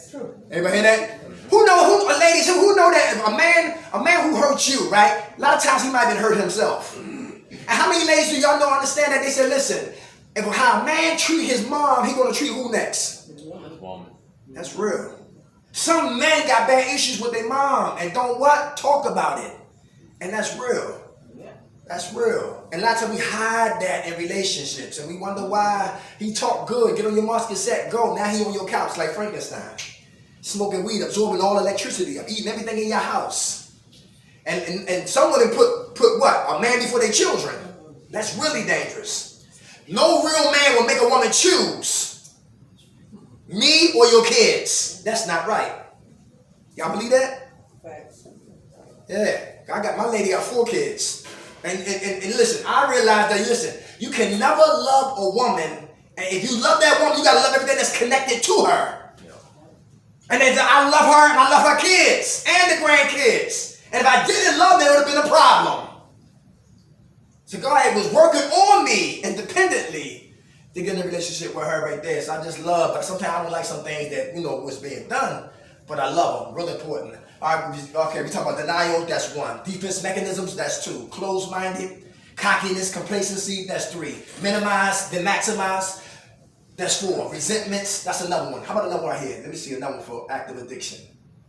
That's true. Anybody hear that? Ladies, who know that a man who hurts you, right? A lot of times he might have been hurt himself. And how many ladies do y'all know understand that? They say, listen, if how a man treat his mom, he gonna treat who next? Woman. That's real. Some men got bad issues with their mom and don't what? Talk about it. And that's real. That's real. And a lot of times we hide that in relationships and we wonder why he talk good, get on your musket set, go. Now he on your couch like Frankenstein. Smoking weed, absorbing all electricity, eating everything in your house. And some women put what? A man before their children. That's really dangerous. No real man will make a woman choose me or your kids. That's not right. Y'all believe that? Facts. Yeah. My lady got 4 kids. And listen, I realized that, listen, you can never love a woman, and if you love that woman, you gotta love everything that's connected to her. And then I love her and I love her kids and the grandkids. And if I didn't love them, it would have been a problem. So God was working on me independently to get in a relationship with her right there. So I just love, but sometimes I don't like some things that, was being done, but I love them, really important. All right, okay, we talk about denial, that's 1. Defense mechanisms, that's 2. Closed-minded, cockiness, complacency, that's 3. Minimize, then maximize. That's 4. Resentments, that's another one. How about another one right here? Let me see another one for active addiction.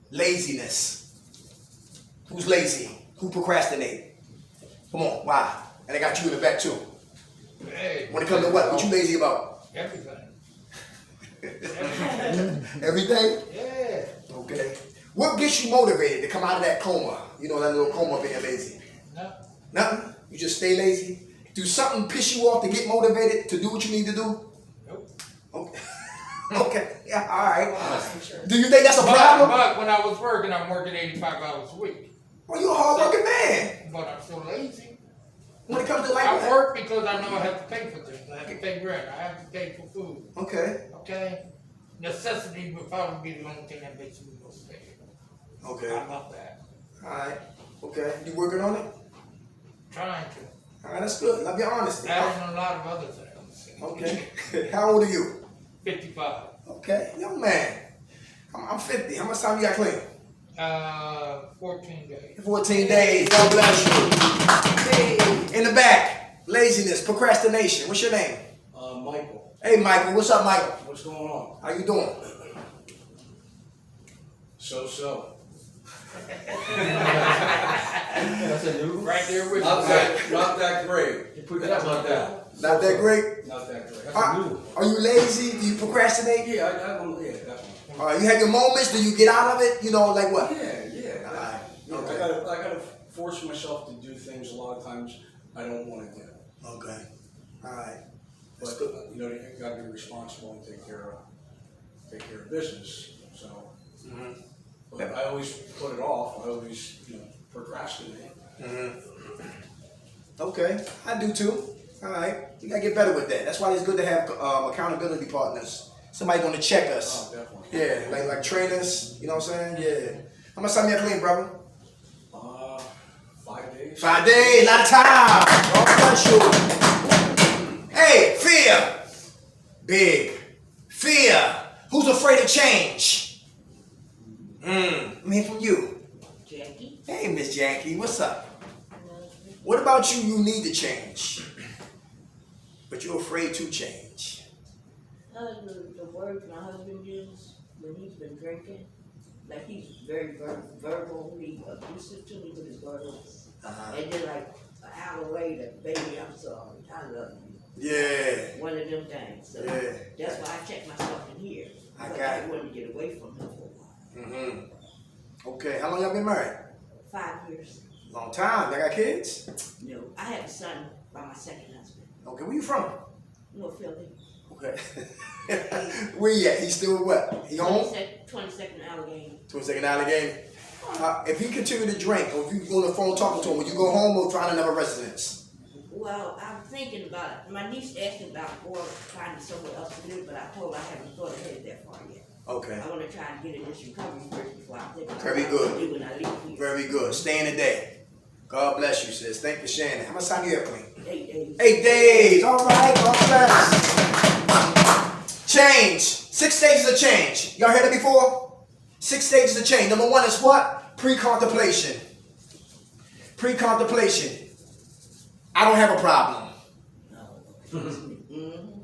Laziness. Who's lazy? Who procrastinate? Come on, why? And I got you in the back too. Hey, When it comes to what you lazy about? everything. Everything? Yeah. Okay. What gets you motivated to come out of that coma? That little coma being lazy. No. Nothing? You just stay lazy? Do something piss you off to get motivated to do what you need to do? Nope. Okay. Okay. Yeah, all right. Do you think that's a problem? But when I was working, I'm working 85 hours a week. Well, you're a hard-working man. But I'm so lazy. When it comes to like I work because I know I have to pay for things. I have to pay rent. I have to pay for food. Okay. Okay? Necessity will probably be the only thing that makes me motivated. Okay. I love that. All right. Okay. You working on it? Trying to. All right. That's good. Love your honesty. Adding a lot of other things. Okay. How old are you? 55. Okay. Young man. I'm 50. How much time you got clean? 14 days. 14 days. God bless you. Hey. In the back. Laziness. Procrastination. What's your name? Michael. Hey, Michael. What's up, Michael? What's going on? How you doing? So. That's a new. Right there with Not you. that great. You put that Not on that. Not that great? Not that great. That's a new. Are you lazy? Do you procrastinate? Yeah, that one. All right. You have your moments. Do you get out of it? Like what? Yeah. All right. Yeah, Okay. I gotta force myself to do things a lot of times I don't want to do. Okay. All right. But you gotta be responsible and take care of business. So, but I always put it off. I always procrastinate. Okay. I do too. All right. You gotta get better with that. That's why it's good to have accountability partners. Somebody gonna check us. Oh, definitely. Yeah, like trainers. You know what I'm saying? Yeah. How much time you have clean, brother? 5 days. 5 days, a lot of time. God bless you. Hey, fear. Big. Fear. Who's afraid of change? Let me hear from you. Jackie. Hey, Miss Jackie, what's up? What about you? You need to change, but you're afraid to change. The words my husband uses when he's been drinking, like he's very verbally abusive to me with his words. And then like an hour later, baby, I'm sorry, I love you. Yeah. One of them things. So Yeah. that's why I check myself in here. I Because got I it. wanted to get away from him for a while. Okay, how long y'all been married? 5 years. Long time. Y'all got kids? No, I had a son by my second husband. Okay, where you from? North Philly. Okay. Where you at? He still what? He home? 22nd Allegheny. 22nd Allegheny. If he continue to drink, or if you go on the phone talking to him, will you go home or find another residence? Well, I'm thinking about it. My niece asked me about finding somewhere else to live, but I told her I haven't thought ahead that far yet. Okay. I want to try and get in this recovery first before I think about Very what good. I'm do when I leave here. Very good. Stay in the day. God bless you, sis. Thank you for sharing it. How much time you have clean? 8 days. 8 days. All right. God bless. Change. 6 stages of change. Y'all heard that before? 6 stages of change. Number 1 is what? Pre-contemplation. Pre-contemplation. I don't have a problem.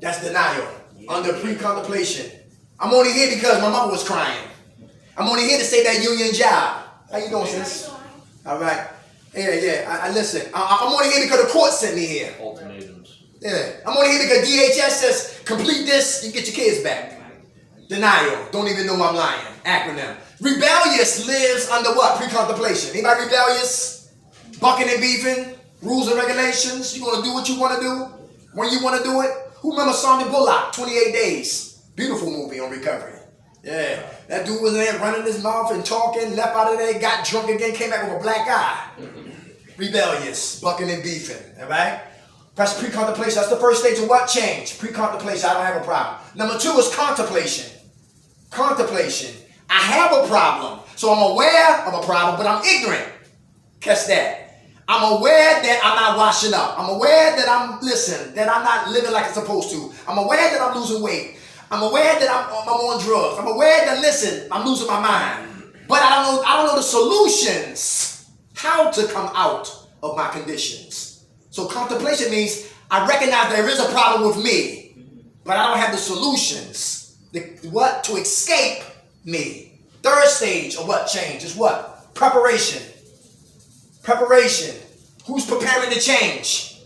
That's denial. Under pre-contemplation. I'm only here because my mama was crying. I'm only here to save that union job. How you doing, sis? All right. Yeah. I listen. I'm only here because the court sent me here. Ultimatums. Yeah. I'm only here because DHS says complete this, you get your kids back. Denial. Don't even know I'm lying. Acronym. Rebellious lives under what? Pre-contemplation. Anybody rebellious? Bucking and beefing? Rules and regulations? You gonna do what you wanna do? When you wanna do it? Who remember Sandra Bullock, 28 Days? Beautiful movie on recovery. Yeah. That dude was there running his mouth and talking, left out of there, got drunk again, came back with a black eye. Rebellious, bucking and beefing, all right? That's pre-contemplation. That's the first stage of what? Change. Pre-contemplation, I don't have a problem. Number 2 is contemplation. Contemplation. I have a problem. So I'm aware of a problem, but I'm ignorant. Catch that. I'm aware that I'm not washing up. I'm aware that that I'm not living like I'm supposed to. I'm aware that I'm losing weight. I'm aware that I'm on drugs. I'm aware that, listen, I'm losing my mind. But I don't know the solutions, how to come out of my conditions. So contemplation means I recognize there is a problem with me, but I don't have the solutions. What? To escape me. Third stage of what? Change is what? Preparation. Preparation. Who's preparing to change?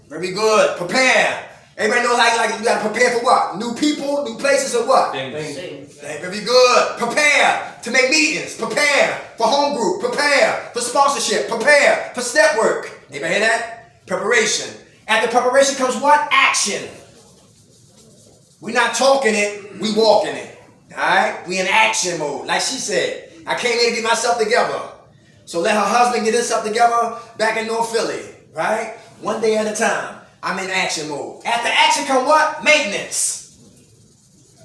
Very good. Prepare. Everybody knows how you got to prepare for what? New people, new places, or what? Things. Very good. Prepare to make meetings. Prepare for home group. Prepare for sponsorship. Prepare for step work. Anybody hear that? Preparation. After preparation comes what? Action. We're not talking it, we walking it. Alright? We in action mode. Like she said, I came here to get myself together. So let her husband get himself together back in North Philly. Right? One day at a time. I'm in action mode. After action come what? Maintenance.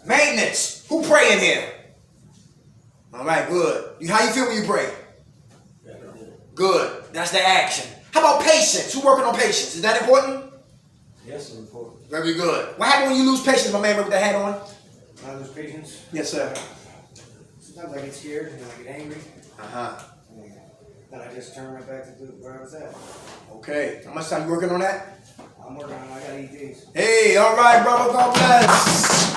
Maintenance. Who praying here? Alright, good. How you feel when you pray? Good. That's the action. How about patience? Who working on patience? Is that important? Yes, it's important. Very good. What happens when you lose patience, my man with the hat on? I lose patience. Yes, sir. Sometimes I get scared and I get angry. Uh-huh. And then I just turn right back to where I was at. Okay. How much time you working on that? I'm working on it. I gotta eat these. Hey, all right, brother. God bless.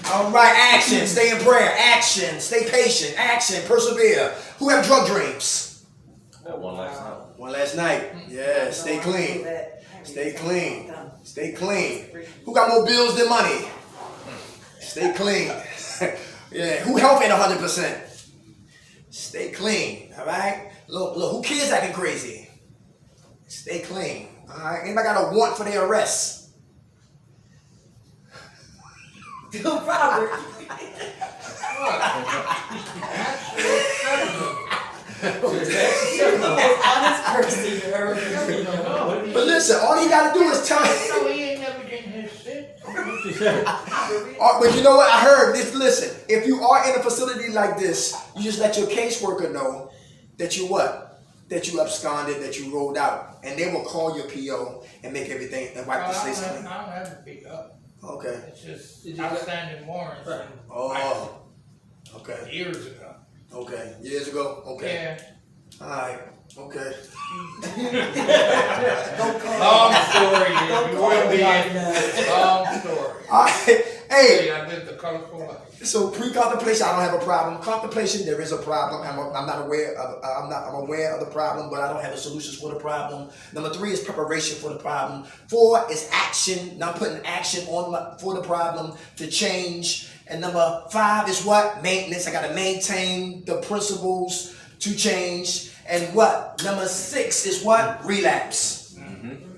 All right, action. Stay in prayer. Action. Stay patient. Action. Persevere. Who have drug dreams? That one last night. One last night. Yeah, stay clean. Stay clean. Stay clean. Who got more bills than money? Stay clean. Yeah, who health ain't 100%? Stay clean, all right? Look, who kids acting crazy? Stay clean, all right? Anybody got a warrant for their arrest? Robert. Honest person, But listen, all he got to do is tell me. So he ain't never getting his shit. But you know what? I heard this. Listen, if you are in a facility like this, you just let your caseworker know that you what? That you absconded, that you rolled out. And they will call your PO and make everything and wipe the slates I clean. don't have to pick up. Okay. It's just outstanding warrants and Oh. Okay. years ago. Okay. Years ago? Okay. Yeah. Alright. Okay. Long story, dude. You will be in. Long story. Alright. Hey. See, I lived a colorful life. So pre-contemplation, I don't have a problem. Contemplation, there is a problem. I'm not aware of. I'm aware of the problem, but I don't have the solutions for the problem. Number 3 is preparation for the problem. 4 is action. Now I'm putting action on for the problem to change. And number 5 is what? Maintenance. I got to maintain the principles to change. And what? Number 6 is what? Relapse.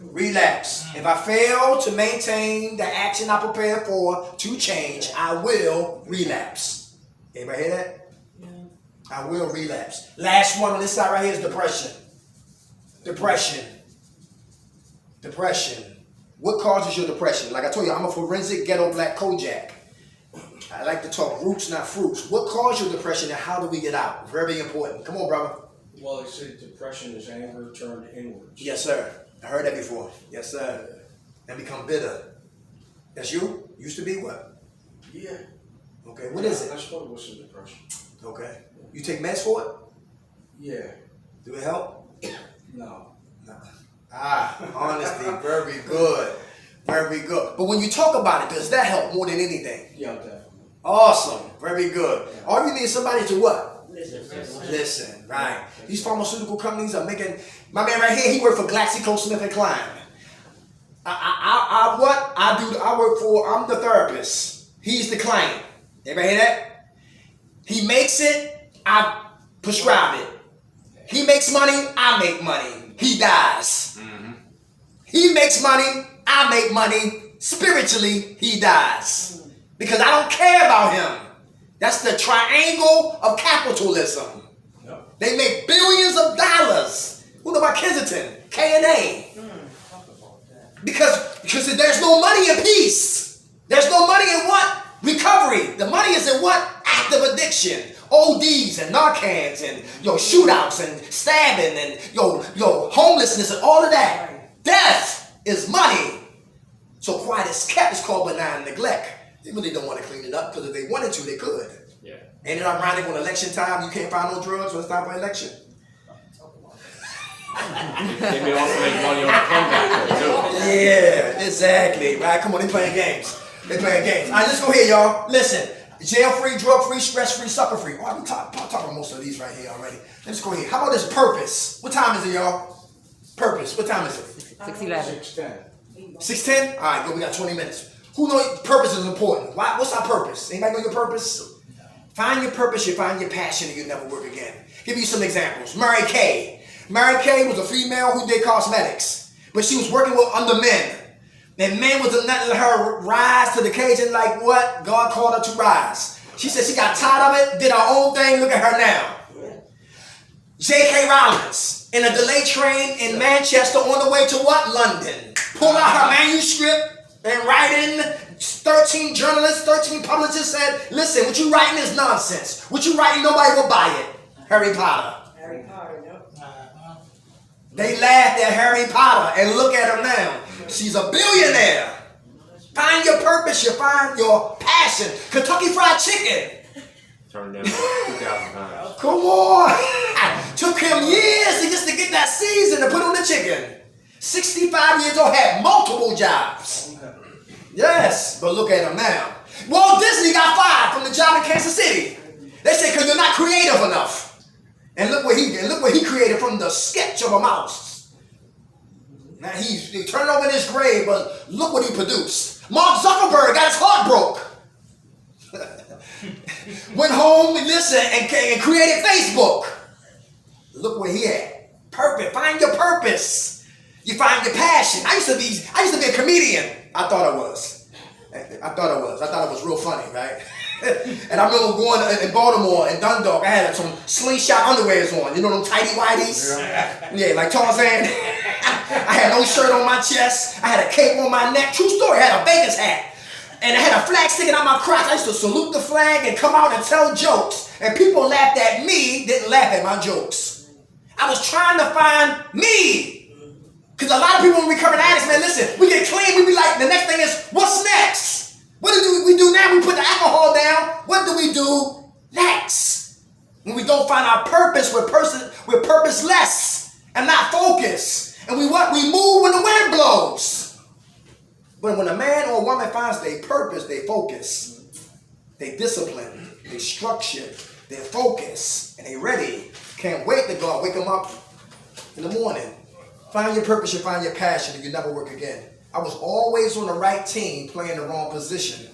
Relapse. If I fail to maintain the action I prepared for to change, I will relapse. Anybody hear that? Yeah. I will relapse. Last one on this side right here is depression. Depression. Depression. What causes your depression? Like I told you, I'm a forensic ghetto black Kojak. I like to talk roots, not fruits. What caused your depression and how do we get out? Very important. Come on, brother. Well, they say depression is anger turned inwards. Yes, sir. I heard that before. Yes, sir. And become bitter. That's you? Used to be what? Yeah. Okay, what is it? I struggle with some depression. Okay. You take meds for it? Yeah. Do it help? No. Honesty, very good. Very good. But when you talk about it, does that help more than anything? Yeah, definitely. Awesome. Very good. All you need is somebody to what? Listen. Listen, right. These pharmaceutical companies are making, my man right here, he worked for GlaxoSmithKline. I'm the therapist. He's the client. Everybody hear that? He makes it, I prescribe it. He makes money, I make money. He dies. He makes money, I make money. Spiritually, he dies. Because I don't care about him. That's the triangle of capitalism. Yep. They make billions of dollars. Who know about Kensington? K&A. Because there's no money in peace. There's no money in what? Recovery. The money is in what? Active addiction. ODs and Narcans and shootouts and stabbing and homelessness and all of that. Death is money. So quiet as kept is called benign neglect. They really don't want to clean it up because if they wanted to, they could. Yeah. Ain't it ironic when election time you can't find no drugs when it's time for election? They may also make money on the comeback though, too. Yeah, exactly. Right? Come on, they playing games. They playing games. All right, let's go here, y'all. Listen. Jail-free, drug-free, stress-free, sucker-free. Oh, I'm talking about most of these right here already. Let's go here. How about this purpose? What time is it, y'all? Purpose. What time is it? 6:11. 6:10. 6:10? All right, good. We got 20 minutes. Who knows purpose is important? Why? What's our purpose? Anybody know your purpose? Find your purpose, you find your passion, and you'll never work again. Give you some examples. Mary Kay. Mary Kay was a female who did cosmetics, but she was working under men. And men was letting her rise to the occasion like what? God called her to rise. She said she got tired of it, did her own thing. Look at her now. J.K. Rowling in a delayed train in Manchester on the way to what? London. Pulled out her manuscript and writing. 13 journalists, 13 publicists said, listen, what you writing is nonsense. What you writing, nobody will buy it. Harry Potter. Harry Potter, no. They laughed at Harry Potter and look at her now. She's a billionaire. Find your purpose, you find your passion. Kentucky Fried Chicken. Turned down 2,000 times. Come on. Took him years just to get that season to put on the chicken. 65 years old, had multiple jobs. Yes, but look at him now. Walt Disney got fired from the job in Kansas City. They say because you're not creative enough. And look what he created from the sketch of a mouse. Now he turned over in his grave, but look what he produced. Mark Zuckerberg got his heart broke. Went home and listened and created Facebook. Look where he at. Purpose. Find your purpose. You find your passion. I used to be a comedian. I thought I was. I thought it was real funny, right? And I remember going in Baltimore, in Dundalk, I had some slingshot underwears on. You know them tighty whities? Yeah, like Tarzan. I had no shirt on my chest. I had a cape on my neck. True story, I had a Vegas hat. And I had a flag sticking out my crotch. I used to salute the flag and come out and tell jokes. And people laughed at me, didn't laugh at my jokes. I was trying to find me. Because a lot of people in recovering addicts, man, listen, we get clean, we be like, the next thing is, what's next? What do we do now? We put the alcohol down. What do we do next? When we don't find our purpose, we're purposeless and not focused. And we move when the wind blows. But when a man or a woman finds their purpose, they focus. They discipline, they structure, they focus, and they ready. Can't wait to God wake them up in the morning. Find your purpose, you find your passion, and you never work again. I was always on the right team playing the wrong position.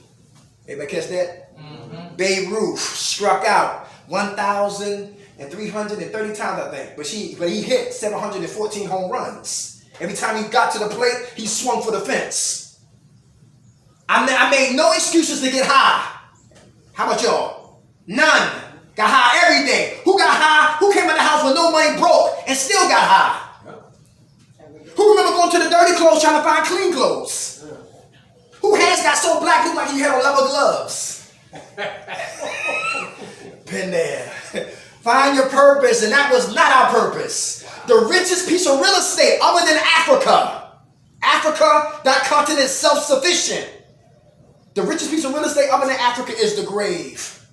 Anybody catch that? Mm-hmm. Babe Ruth struck out 1,330 times, I think. But he hit 714 home runs. Every time he got to the plate, he swung for the fence. I made no excuses to get high. How about y'all? None. Got high every day. Who got high? Who came in the house with no money, broke, and still got high? Who remember going to the dirty clothes trying to find clean clothes? Who hands got so black looked like you had on leather gloves? Been there. Find your purpose, and that was not our purpose. The richest piece of real estate other than Africa. Africa, that continent is self-sufficient. The richest piece of real estate other than Africa is the grave.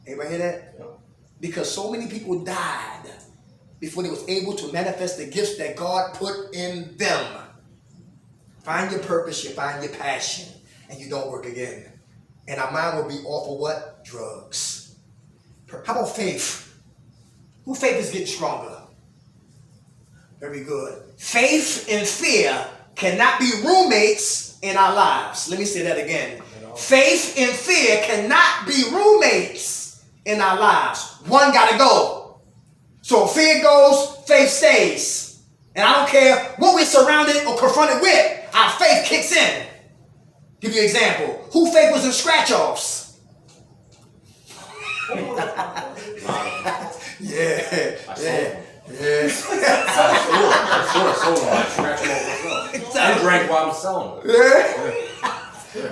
Anybody hear that? Because so many people died before they was able to manifest the gifts that God put in them. Find your purpose, you find your passion, and you don't work again. And our mind will be off of what? Drugs. How about faith? Who faith is getting stronger? Very good. Faith and fear cannot be roommates in our lives. Let me say that again. Faith and fear cannot be roommates in our lives. One got to go. So if fear goes, faith stays. And I don't care what we're surrounded or confronted with, our faith kicks in. Give you an example. Who faith was in scratch-offs? Yeah. I sold them. I scratched them off myself. I drank while I was selling them.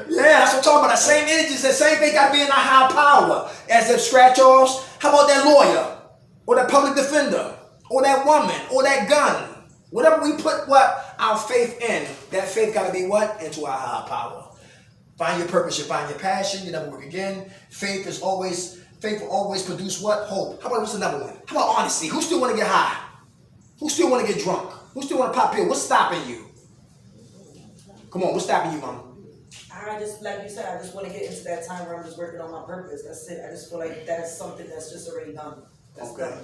Yeah, that's what I'm talking about. That same energy, that same thing got to be in our high power. As if scratch-offs, how about that lawyer? Or that public defender? Or that woman? Or that gun? Whatever we put our faith in, that faith got to be what? Into our high power. Find your purpose, you find your passion, you never work again. Faith will always produce what? Hope. How about what's another one? How about honesty? Who still want to get high? Who still want to get drunk? Who still want to pop pills? What's stopping you? Come on, what's stopping you, Mama? I just, like you said, I just want to get into that time where I'm just working on my purpose. That's it. I just feel like that's something that's just already done. That's Okay. done.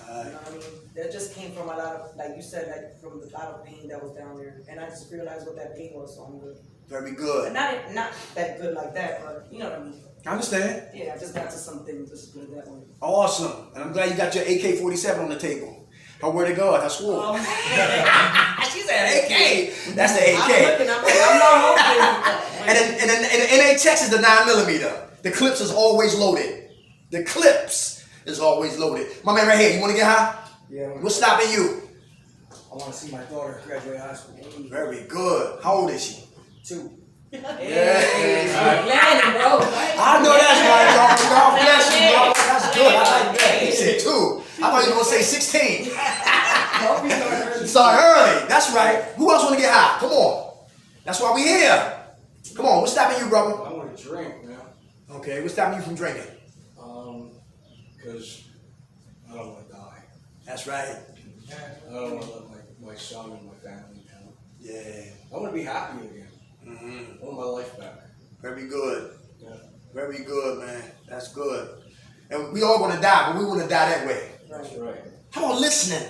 You know what I mean? That just came from a lot of, like you said, like from the lot of pain that was down there. And I just realized what that pain was, so I'm good. Very But good. not that good like that, but you know what I mean? I understand. Yeah, I just got to something, just put it that way. Awesome. And I'm glad you got your AK-47 on the table. How where'd it go? I swore. She said AK. That's the AK. I'm looking, I'm not hoping. And in NA Texas, the 9mm. The clips is always loaded. The clips is always loaded. My man right here, you want to get high? Yeah. What's stopping you? I want to see my daughter graduate high school. Very good. How old is she? 2. Hey, planning, bro. I know that's right, y'all. God bless you, bro. That's good. I like that. He said 2. I thought you were going to say 16. Sorry, early. That's right. Who else want to get high? Come on. That's why we here. Come on. What's stopping you, brother? I want to drink, man. Okay. What's stopping you from drinking? Because I don't want to die. That's right. I don't want to let my son and my family down. Yeah. I want to be happy again. Mm-hmm. I want my life back. Very good. Yeah. Very good, man. That's good. And we all going to die, but we want to die that way. That's right. How about listening?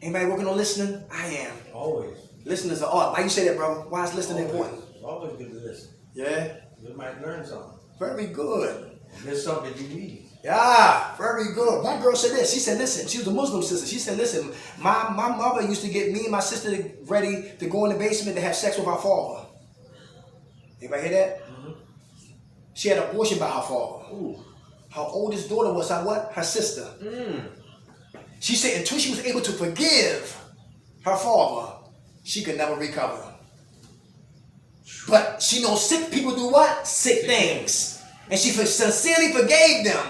Anybody working on listening? I am. Always. Listening is an art. Why you say that, brother? Why is listening important? It's always good to listen. Yeah. You might learn something. Very good. There's something you need. Yeah, very good. One girl said this. She said, listen, she was a Muslim sister. She said, listen, my mother used to get me and my sister ready to go in the basement to have sex with our father. Anybody hear that? Mm-hmm. She had an abortion by her father. Ooh. Her oldest daughter was her what? Her sister. She said until she was able to forgive her father, she could never recover. But she knows sick people do what? Sick things. And she sincerely forgave them.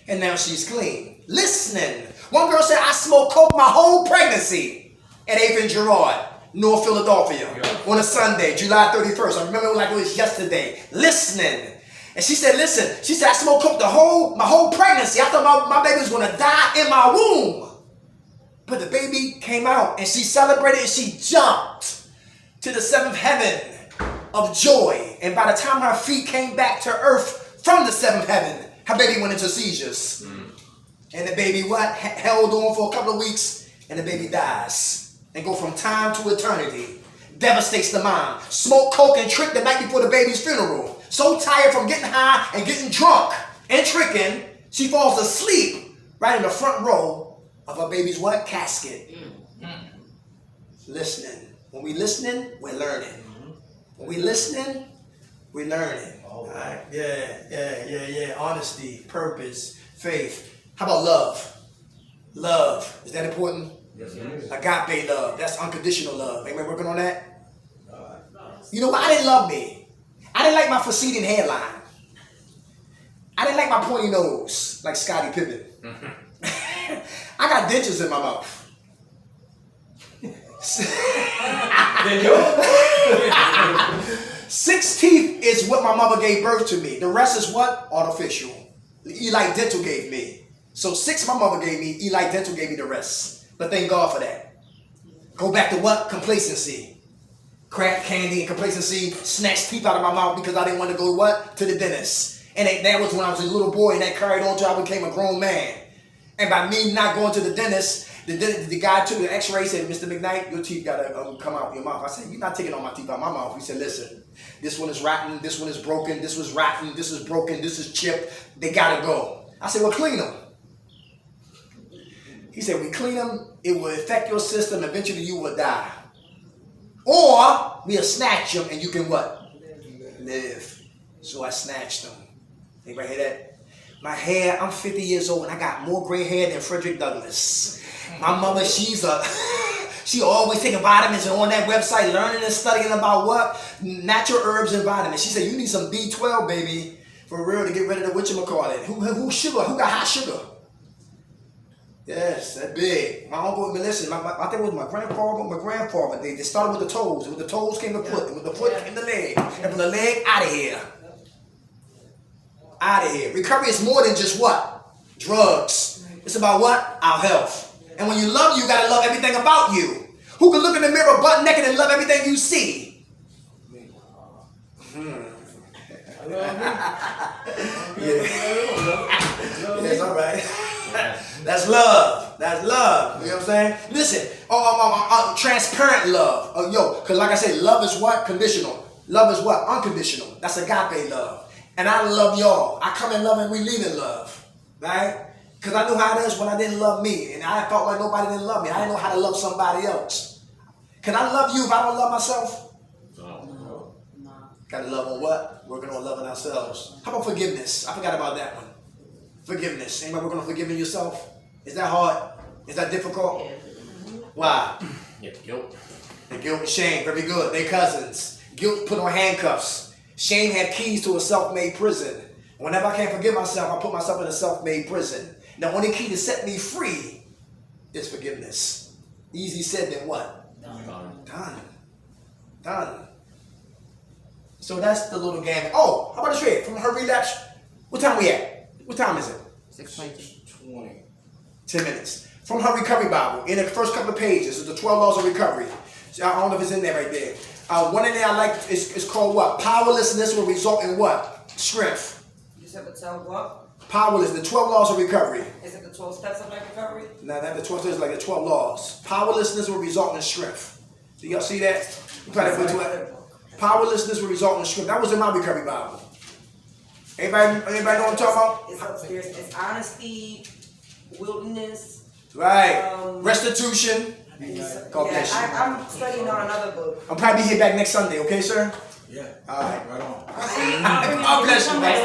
And now she's clean. Listening. One girl said, I smoked coke my whole pregnancy at 8th and Girard, North Philadelphia, on a Sunday, July 31st. I remember it like it was yesterday. Listening. And she said, listen, she said, I smoked coke my whole pregnancy. I thought my baby was going to die in my womb. But the baby came out and she celebrated and she jumped to the 7th heaven of joy. And by the time her feet came back to earth from the 7th heaven, her baby went into seizures. And the baby held on for a couple of weeks and the baby dies. And go from time to eternity. Devastates the mom. Smoke coke and trick the night before the baby's funeral. So tired from getting high and getting drunk and tricking, she falls asleep right in the front row of her baby's what? Casket. Listening. When we listening, we're learning. When we listening, we're learning. All right. Yeah. Honesty, purpose, faith. How about love? Love. Is that important? Yes, it is. Agape love. That's unconditional love. Anybody working on that? You know what? I didn't love me. I didn't like my receding hairline. I didn't like my pointy nose, like Scottie Pippen. I got dentures in my mouth. 6 teeth is what my mother gave birth to me. The rest is what? Artificial. Eli Dental gave me. So 6 my mother gave me, Eli Dental gave me the rest. But thank God for that. Go back to what? Complacency. Crack candy and complacency snatched teeth out of my mouth because I didn't want to go what? To the dentist. And that was when I was a little boy, and that carried on till I became a grown man. And by me not going to the dentist, the guy took the x-ray, said, Mr. McKnight, your teeth gotta come out your mouth. I said, you're not taking all my teeth out of my mouth. He said, listen, this one is rotten, this one is broken, this was rotten, this is broken, this is chipped. They gotta go. I said, well, clean them. He said, we clean them, it will affect your system, eventually you will die. Or we'll snatch them and you can what? Live. So I snatched them. Anybody hear that? My hair, I'm 50 years old and I got more gray hair than Frederick Douglass. My mother, she always taking vitamins and on that website learning and studying about what? Natural herbs and vitamins. She said, you need some B12, baby, for real to get rid of the whatchamacallit. Who sugar? Who got high sugar? Yes, that big. My uncle, listen, I think it was my grandfather, they started with the toes. With the toes came the foot. With the foot came the leg. And from the leg, out of here. Out of here. Recovery is more than just what? Drugs. It's about what? Our health. And when you love you gotta love everything about you. Who can look in the mirror butt naked and love everything you see? Yes, all right. That's love. That's love. You know what I'm saying? Listen, transparent love. Because like I said, love is what? Conditional. Love is what? Unconditional. That's agape love. And I love y'all. I come in love and we leave in love. Right? Because I knew how it is when I didn't love me. And I felt like nobody didn't love me. I didn't know how to love somebody else. Can I love you if I don't love myself? No. Got to love on what? Working on loving ourselves. How about forgiveness? I forgot about that one. Forgiveness. Anybody working on forgiving yourself? Is that hard? Is that difficult? Why? Yeah, guilt. The guilt and shame. Very good. They cousins. Guilt put on handcuffs. Shame had keys to a self-made prison. Whenever I can't forgive myself, I put myself in a self-made prison. The only key to set me free is forgiveness. Easy said than what? Done. So that's the little game. Oh, how about the trade? From her relapse, what time we at? What time is it? 6:20. 10 minutes. From her recovery Bible, in the first couple of pages, is the 12 laws of recovery. So I don't know if it's in there right there. One in there I like is called what? Powerlessness will result in what? Strength. You said the 12 what? Powerless, the 12 laws of recovery. Is it the 12 steps of like recovery? Now that the 12 steps like the 12 laws. Powerlessness will result in strength. Do y'all see that? You probably put to it. Powerlessness will result in strength. That was in my recovery Bible. Anybody know what I'm talking about? It's upstairs. It's honesty, wilderness. Right. I'm Restitution. studying on another book. I'll probably be here back next Sunday, okay, sir? Yeah. All right. Right on. God bless you, man.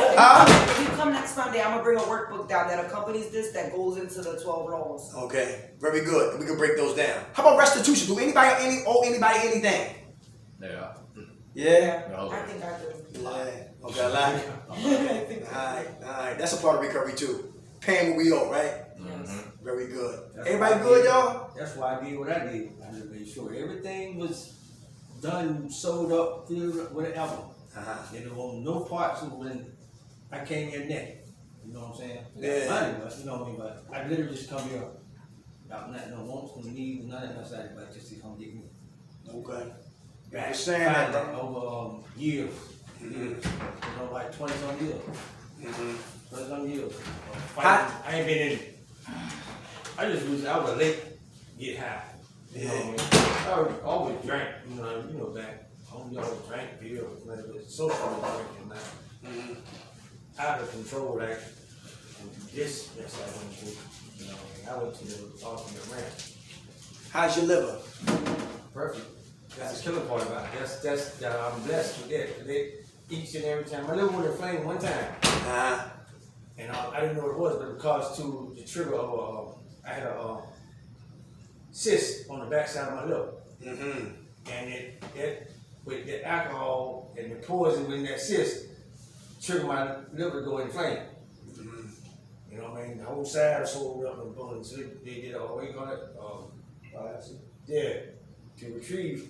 If you come next Sunday, I'm gonna bring a workbook down that accompanies this that goes into the 12 laws. Okay, very good. We can break those down. How about restitution? Do anybody owe anybody anything? Yeah. Yeah. No. I think I do. Yeah. Okay, I like it. All right. That's a part of recovery too. Paying what we owe, right? Yes. Very good. That's Everybody why I good, did- y'all? That's why I did what I did. I just made sure everything was done, sewed up, filled up, whatever. There was no parts of when I came here naked. You know what I'm saying? Yeah. Money, but you know what I mean? But I literally just come here without nothing, no wants, no needs, nothing outside, but just to come get me. Okay. Back, You're saying that, bro. over years. You know, like 20-some years. 20-some years. Fighting. I ain't been in. I was late get high. You know what I mean? I always drank, you know that. I always drank beer, but it's social drinking now. Out of control, like this mess I went through. You know, I went to the ultimate ranch. How's your liver? Perfect. That's the killer part about it. That's I'm blessed with that. Each and every time. My liver went inflamed one time. And I didn't know what it was, but it caused to the trigger of I had a cyst on the backside of my liver. And it with the alcohol and the poison in that cyst triggered my liver to go inflamed. You know what I mean? The whole side was swollen up and bone. So they did what do you call it? To retrieve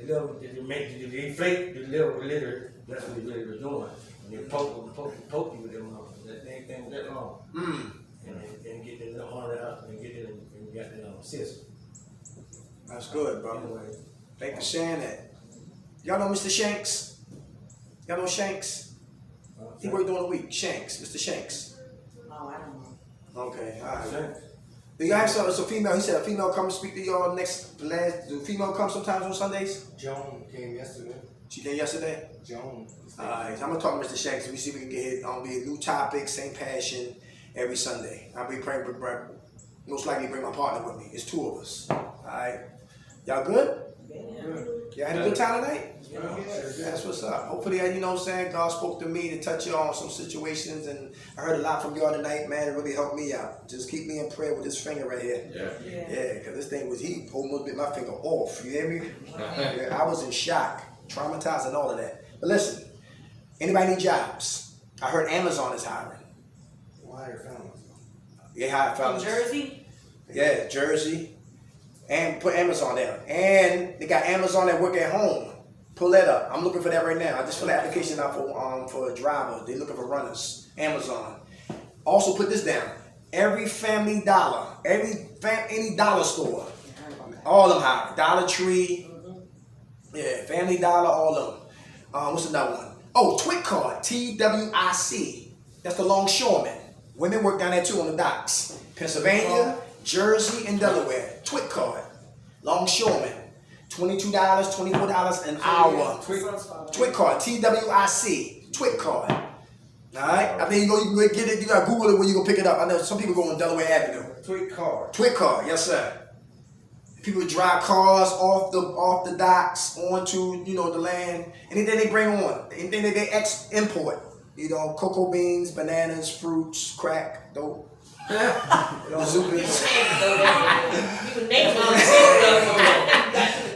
they inflate the little litter. That's what they really was doing. And they poke you with them. That thing was that long. And get the little horn out and get it and get the cyst. That's good, bro. Anyway, Thank you for sharing that. Y'all know Mr. Shanks? Y'all know Shanks? He worked during the week. Shanks, Mr. Shanks. No, I don't know. Okay, all right. Shanks. Do y'all have some female? He said a female come speak to y'all do female come sometimes on Sundays? Joan came yesterday. She came yesterday? Joan. Alright, so I'm gonna talk to Mr. Shanks and we see if we can get hit on be a new topic, same passion every Sunday. I'll be praying for Brett. Most likely bring my partner with me. It's two of us. Alright. Y'all good? Y'all had a good time tonight? That's what's up. Hopefully, you know what I'm saying, God spoke to me to touch y'all on some situations, and I heard a lot from y'all tonight, man. It really helped me out. Just keep me in prayer with this finger right here. Yeah, because this thing was, he almost bit my finger off. You hear me? Yeah, I was in shock, traumatized, and all of that. But listen, anybody need jobs? I heard Amazon is hiring. Why your family? They hired From fellas. Jersey? Yeah, Jersey. And put Amazon there. And they got Amazon that work at home. Pull that up. I'm looking for that right now. I just filled the application out for a driver. They're looking for runners. Amazon. Also put this down. Every Family Dollar, any dollar store, all of them hire. Dollar Tree, yeah, Family Dollar, all of them. What's another one? Oh, Twit Card, TWIC. That's the longshoremen. Women work down there too on the docks. Pennsylvania, Jersey, and Delaware. Twit Card, longshoremen. $22, $24 an hour. Twit Card, TWIC. Twit Card. Alright? I think you can get it, you gotta Google it when you go pick it up. I know some people go on Delaware Avenue. Twit Card. Twit Card, yes sir. People drive cars off the docks onto, the land. Anything they bring on, anything that they import. Cocoa beans, bananas, fruits, crack, dope. Bazookas.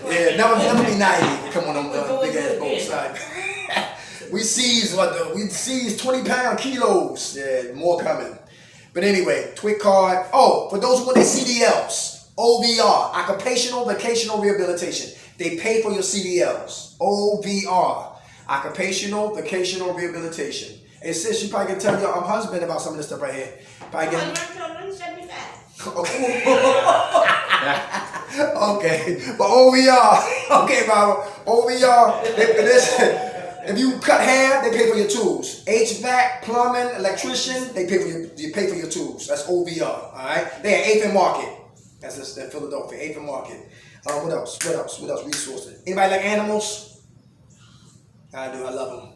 Yeah, never be naive. Come on, them big ass boats. We seized 20-pound kilos. Yeah, more coming. But anyway, Twit Card. Oh, for those who want their CDLs, OVR, Occupational Vocational Rehabilitation. They pay for your CDLs. OVR, Occupational Vocational Rehabilitation. And sis, you probably can tell your husband about some of this stuff right here. Okay, but OVR, okay, Baba, OVR, listen. If you cut hair, they pay for your tools. HVAC, plumbing, electrician, they pay for your tools. That's OVR, all right? They at 8th and Market. That's just in Philadelphia, 8th and Market. What else? Resources. Anybody like animals? I do. I love them.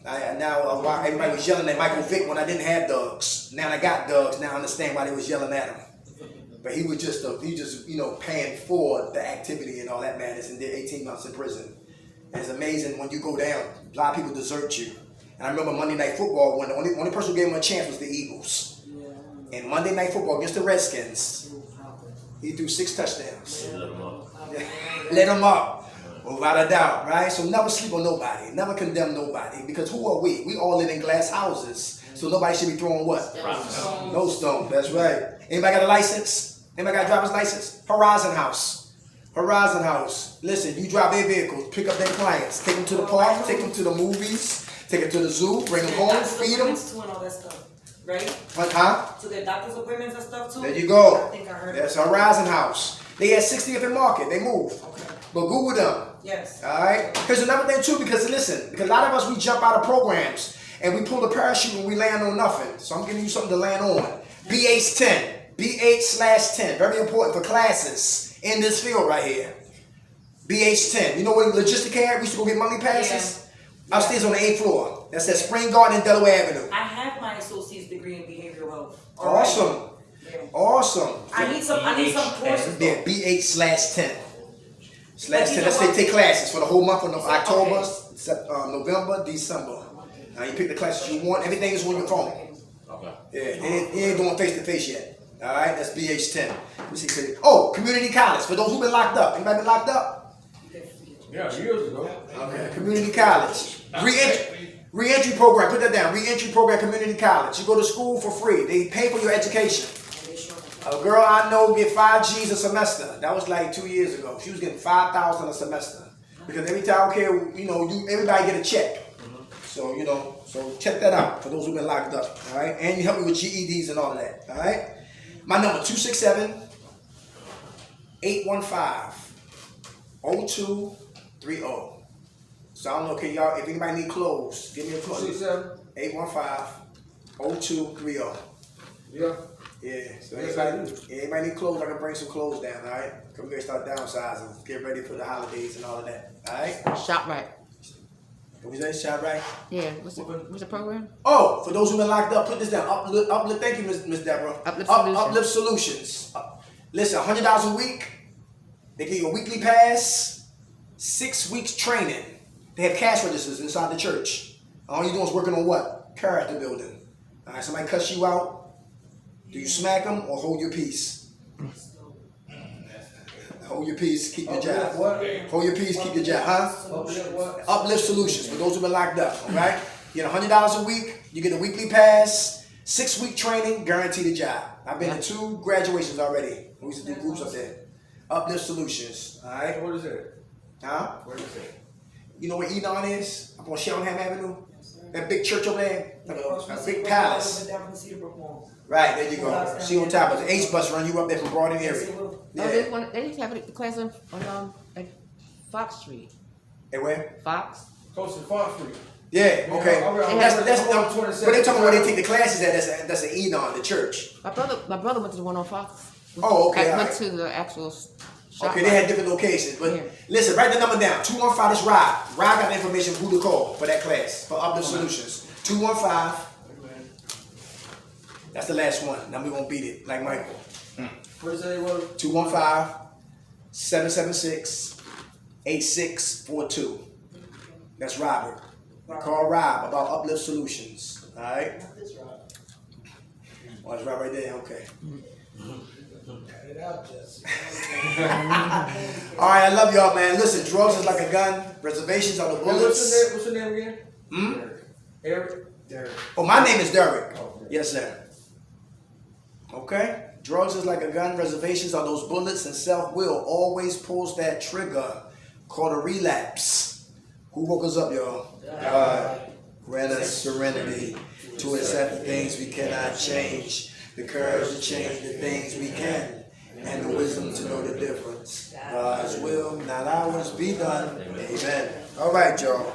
Everybody was yelling at Michael Vick when I didn't have dogs. Now I got dogs. Now I understand why they was yelling at him. But he was just paying for the activity and all that madness and did 18 months in prison. And it's amazing when you go down, a lot of people desert you. And I remember Monday Night Football when the only person who gave him a chance was the Eagles. And Monday Night Football against the Redskins, he threw 6 touchdowns. Let him up. Without a doubt, right? So never sleep on nobody. Never condemn nobody. Because who are we? We all live in glass houses. So nobody should be throwing what? No stone. That's right. Anybody got a license? Anybody got a driver's license? Horizon House. Listen, you drive their vehicles, pick up their clients, take them to the park, take them to the movies, take them to the zoo, bring them home, feed them. Right? Huh? So their doctor's appointments and stuff too? There you go. I think I heard That's Horizon House. They at 60th and Market. They move. Okay. But Google them. Yes. Alright? Because another thing too, because a lot of us, we jump out of programs and we pull the parachute and we land on nothing. So I'm giving you something to land on. BH10. BH/10. Very important for classes in this field right here. BH10. You know what Logistic had? We used to go get money passes. Yeah. Upstairs on the 8th floor. That's at Spring Garden and Delaware Avenue. I have my associate's degree in behavioral health. Awesome. Right. Yeah. Awesome. I need some courses. Yeah, BH/10. Let's say take classes for the whole month of October, November, December. Now you pick the classes you want. Everything is on your phone. Okay. Yeah, you ain't doing face to face yet. All right, that's BH10. Let me see. Oh, community college for those who've been locked up. Anybody been locked up? Yeah, years ago. Okay, community college. Re-entry program. Put that down. Re-entry program, community college. You go to school for free. They pay for your education. A girl I know get 5 G's a semester. That was like 2 years ago. She was getting 5,000 a semester because every child care, everybody get a check. So so check that out for those who've been locked up. All right, and you help me with GEDs and all of that. All right, my number 267-815-0230. So I don't know, y'all, if anybody need clothes, give me a call. 815-0230. Yeah. Yeah, so Yes, anybody need clothes, I can bring some clothes down, all right? Come here, start downsizing, get ready for the holidays and all of that, all right? Shop right. What was that, shot right? Yeah. What's the program? Oh, for those who've been locked up, put this down. Uplift, thank you, Miss Deborah. Uplift Solutions. Listen, $100 a week. They give you a weekly pass, 6 weeks training. They have cash registers inside the church. All you're doing is working on what? Character building. All right, somebody cuss you out. Do you smack them or hold your peace? Hold your peace, keep your job. Hold your peace, keep your job, huh? Uplift Solutions for those who've been locked up, all right? You get $100 a week, you get a weekly pass, 6-week training, guaranteed a job. I've been to 2 graduations already. We used to do groups up there. Uplift Solutions, all right? What is it? Huh? Where is it? You know where Edon is? Up on Shellingham Avenue? That big church over there? Like a big palace. Right, there you go. See on top of the H bus run you up there from Broaden area. Oh, they used to have the class on at Fox Street. Hey, where? Fox. Close to Farm Street. Yeah, okay. That's but they're talking where they take the classes at. That's an Edon, the church. My brother went to the one on Fox. Oh, okay. I went right. to the actual shop. Okay, they had different locations. But Yeah. listen, write the number down. 215 is Rob. Rob got the information who to call for that class, for Uplift Solutions. 215. That's the last one. Now we won't beat it, like Michael. What is it? 215-776-8642. That's Robert. Call Rob about Uplift Solutions. All right? Oh, it's Rob right there? Okay. All right, I love y'all, man. Listen, drugs is like a gun. Reservations are the bullets. What's your name again? Eric? Derek. Oh, my name is Derek. Oh, Yes, sir. Okay? Drugs is like a gun. Reservations are those bullets, and self-will always pulls that trigger called a relapse. Who woke us up, y'all? God. Grant us serenity to accept the things we cannot change, the courage to change the things we can, and the wisdom to know the difference. God's will, not ours, be done. Amen. All right, y'all.